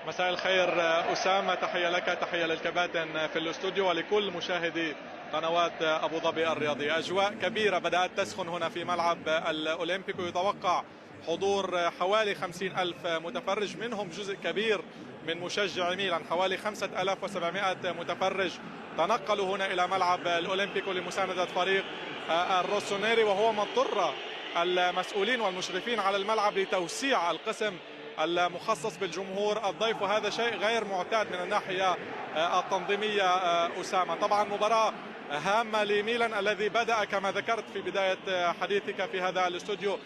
مساء الخير أسامة، تحية لك، تحية للكباتن في الاستوديو ولكل مشاهدي قنوات أبو ظبي الرياضية. أجواء كبيرة بدأت تسخن هنا في ملعب الأولمبيكو، يتوقع حضور حوالي 50 ألف متفرج، منهم جزء كبير من مشجعي ميلان، حوالي 5700 متفرج تنقلوا هنا إلى ملعب الأولمبيكو لمساندة فريق الروسونيري، وهو ما اضطر المسؤولين والمشرفين على الملعب لتوسيع القسم المخصص بالجمهور الضيف، وهذا شيء غير معتاد من الناحية التنظيمية. أسامة، طبعا مباراة هامة لميلان الذي بدأ كما ذكرت في بداية حديثك في هذا الاستوديو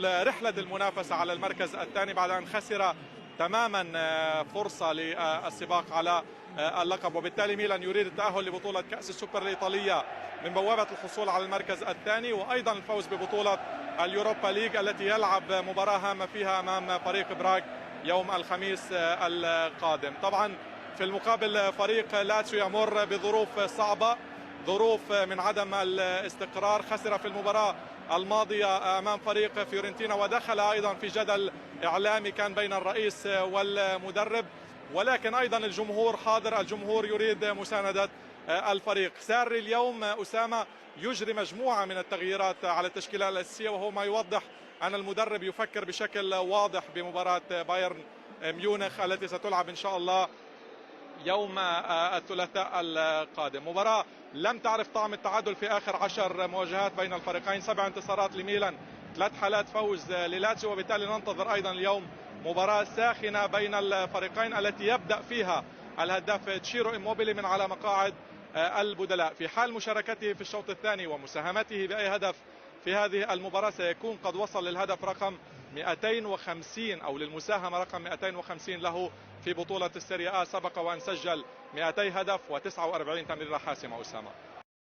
رحلة المنافسة على المركز الثاني بعد أن خسر تماما فرصة للسباق على اللقب، وبالتالي ميلان يريد التأهل لبطولة كأس السوبر الإيطالية من بوابة الحصول على المركز الثاني، وأيضا الفوز ببطولة اليوروبا ليج التي يلعب مباراة هامة فيها أمام فريق براغ يوم الخميس القادم. طبعا في المقابل فريق لاتسيو يمر بظروف صعبة، ظروف من عدم الاستقرار، خسر في المباراة الماضية أمام فريق فيورنتينا، ودخل أيضا في جدل إعلامي كان بين الرئيس والمدرب، ولكن أيضا الجمهور حاضر، الجمهور يريد مساندة الفريق. ساري اليوم أسامة يجري مجموعة من التغييرات على التشكيلة الأساسية، وهو ما يوضح أن المدرب يفكر بشكل واضح بمباراة بايرن ميونخ التي ستلعب إن شاء الله يوم الثلاثاء القادم. مباراة لم تعرف طعم التعادل في آخر 10 مواجهات بين الفريقين، 7 انتصارات لميلان، 3 حالات فوز للاتسيو، وبالتالي ننتظر أيضا اليوم مباراة ساخنة بين الفريقين التي يبدأ فيها الهداف تشيرو إيموبيلي من على مقاعد البدلاء. في حال مشاركته في الشوط الثاني ومساهمته بأي هدف في هذه المباراة سيكون قد وصل للهدف رقم 250 أو للمساهمة رقم 250 له في بطولة السيريا آ، سبق وأن سجل 200 هدف و49 تمريرة حاسمة. أسامة،